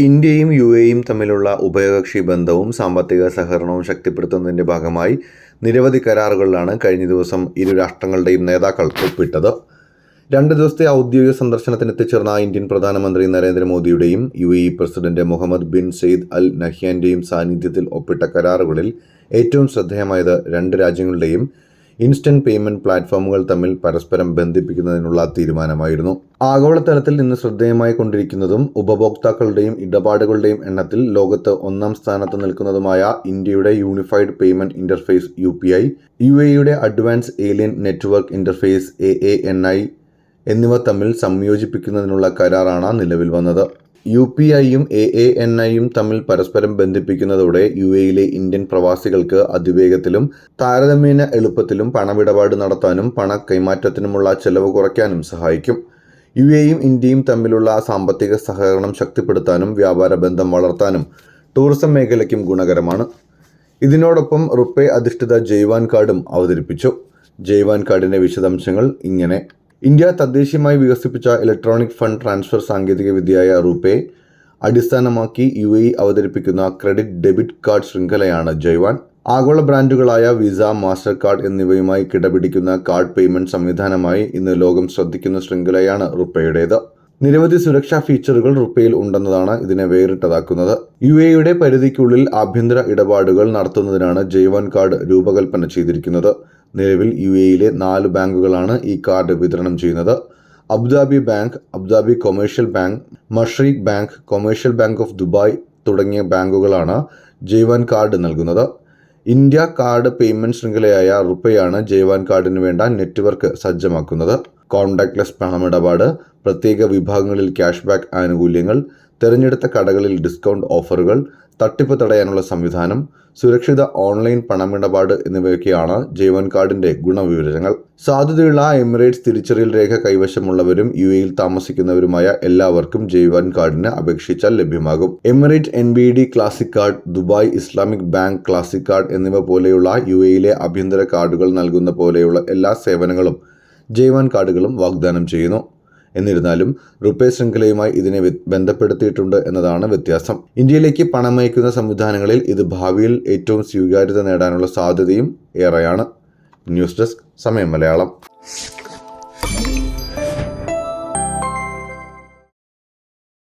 ഇന്ത്യയും യുഎഇയും തമ്മിലുള്ള ഉഭയകക്ഷി ബന്ധവും സാമ്പത്തിക സഹകരണവും ശക്തിപ്പെടുത്തുന്നതിന്റെ ഭാഗമായി നിരവധി കരാറുകളിലാണ് കഴിഞ്ഞ ദിവസം ഇരു രാഷ്ട്രങ്ങളുടെയും നേതാക്കൾ ഒപ്പിട്ടത്. 2 ദിവസത്തെ ഔദ്യോഗിക സന്ദർശനത്തിനെത്തിച്ചേർന്ന ഇന്ത്യൻ പ്രധാനമന്ത്രി നരേന്ദ്രമോദിയുടെയും UAE president Mohamed bin Zayed Al നഹ്യാന്റെയും സാന്നിധ്യത്തിൽ ഒപ്പിട്ട കരാറുകളിൽ ഏറ്റവും ശ്രദ്ധേയമായത് 2 രാജ്യങ്ങളുടെയും ഇൻസ്റ്റന്റ് പേയ്മെന്റ് പ്ലാറ്റ്ഫോമുകൾ തമ്മിൽ പരസ്പരം ബന്ധിപ്പിക്കുന്നതിനുള്ള തീരുമാനമായിരുന്നു. ആഗോളതലത്തിൽ ഇന്ന് ശ്രദ്ധേയമായി കൊണ്ടിരിക്കുന്നതും ഉപഭോക്താക്കളുടെയും ഇടപാടുകളുടെയും എണ്ണത്തിൽ ലോകത്ത് 1-ാം സ്ഥാനത്ത് നിൽക്കുന്നതുമായ ഇന്ത്യയുടെ യൂണിഫൈഡ് പേയ്മെന്റ് ഇന്റർഫേസ് (UPI), യുഎഇയുടെ advance alien network interface (AANI) എന്നിവ തമ്മിൽ സംയോജിപ്പിക്കുന്നതിനുള്ള കരാറാണ് നിലവിൽ വന്നത്. UPIയും AANIയും തമ്മിൽ പരസ്പരം ബന്ധിപ്പിക്കുന്നതോടെ യുഎഇയിലെ ഇന്ത്യൻ പ്രവാസികൾക്ക് അതിവേഗത്തിലും താരതമ്യേന എളുപ്പത്തിലും പണമിടപാട് നടത്താനും പണ കൈമാറ്റത്തിനുമുള്ള ചെലവ് കുറയ്ക്കാനും സഹായിക്കും. യുഎഇയും ഇന്ത്യയും തമ്മിലുള്ള സാമ്പത്തിക സഹകരണം ശക്തിപ്പെടുത്താനും വ്യാപാര ബന്ധം വളർത്താനും ടൂറിസം മേഖലയ്ക്കും ഗുണകരമാണ്. ഇതിനോടൊപ്പം റുപേ അധിഷ്ഠിത ജയ്വാൻ കാർഡും അവതരിപ്പിച്ചു. ജയ്വാൻ കാർഡിന്റെ വിശദാംശങ്ങൾ ഇങ്ങനെ. ഇന്ത്യ തദ്ദേശീയമായി വികസിപ്പിച്ച ഇലക്ട്രോണിക് ഫണ്ട് ട്രാൻസ്ഫർ സാങ്കേതികവിദ്യയായ റുപേ അടിസ്ഥാനമാക്കി യുഎഇ അവതരിപ്പിക്കുന്ന ക്രെഡിറ്റ് ഡെബിറ്റ് കാർഡ് ശൃംഖലയാണ് ജയ്വാൻ. ആഗോള ബ്രാൻഡുകളായ വിസ, മാസ്റ്റർ കാർഡ് എന്നിവയുമായി കിടപിടിക്കുന്ന കാർഡ് പേയ്മെന്റ് സംവിധാനമായി ഇന്ന് ലോകം ശ്രദ്ധിക്കുന്ന ശൃംഖലയാണ് റുപേയുടേത്. നിരവധി സുരക്ഷാ ഫീച്ചറുകൾ റുപേയിൽ ഉണ്ടെന്നതാണ് ഇതിനെ വേറിട്ടതാക്കുന്നത്. യുഎഇയുടെ പരിധിക്കുള്ളിൽ ആഭ്യന്തര ഇടപാടുകൾ നടത്തുന്നതിനാണ് ജയ്വാൻ കാർഡ് രൂപകൽപ്പന ചെയ്തിരിക്കുന്നത്. നിലവിൽ യുഎഇയിലെ 4 ബാങ്കുകളാണ് ഈ കാർഡ് വിതരണം ചെയ്യുന്നത്. Abu Dhabi bank, Abu Dhabi commercial bank, Mashreq bank, commercial bank of Dubai തുടങ്ങിയ ബാങ്കുകളാണ് ജയ്വാൻ കാർഡ് നൽകുന്നത്. ഇന്ത്യ കാർഡ് പേയ്മെന്റ് ശൃംഖലയായ റുപേയാണ് ജയ്വാൻ കാർഡിന് വേണ്ട നെറ്റ്വർക്ക് സജ്ജമാക്കുന്നത്. കോൺടാക്ട്ലെസ് പണമിടപാട്, പ്രത്യേക വിഭാഗങ്ങളിൽ ക്യാഷ് ബാക്ക് ആനുകൂല്യങ്ങൾ, തിരഞ്ഞെടുത്ത കടകളിൽ ഡിസ്കൗണ്ട് ഓഫറുകൾ, തട്ടിപ്പ് തടയാനുള്ള സംവിധാനം, സുരക്ഷിത ഓൺലൈൻ പണമിടപാട് എന്നിവയൊക്കെയാണ് ജയ്വാൻ കാർഡിന്റെ ഗുണവിവരങ്ങൾ. സാധുതയുള്ള എമിറേറ്റ്സ് തിരിച്ചറിയൽ രേഖ കൈവശമുള്ളവരും യുഎഇയിൽ താമസിക്കുന്നവരുമായ എല്ലാവർക്കും ജയ്വാൻ കാർഡിന് അപേക്ഷിച്ചാൽ ലഭ്യമാകും. Emirate NBD classic card, Dubai Islamic bank classic card എന്നിവ പോലെയുള്ള യുഎഇയിലെ ആഭ്യന്തര കാർഡുകൾ നൽകുന്ന പോലെയുള്ള എല്ലാ സേവനങ്ങളും ജയ്വാൻ കാർഡുകളും വാഗ്ദാനം ചെയ്യുന്നു. എന്നിരുന്നാലും റുപേ ശൃംഖലയുമായി ഇതിനെ ബന്ധപ്പെടുത്തിയിട്ടുണ്ട് എന്നതാണ് വ്യത്യാസം. ഇന്ത്യയിലേക്ക് പണമയക്കുന്ന സംവിധാനങ്ങളിൽ ഇത് ഭാവിയിൽ ഏറ്റവും സ്വീകാര്യത നേടാനുള്ള സാധ്യതയും ഏറെയാണ്. ന്യൂസ് ഡെസ്ക്, സമയം മലയാളം.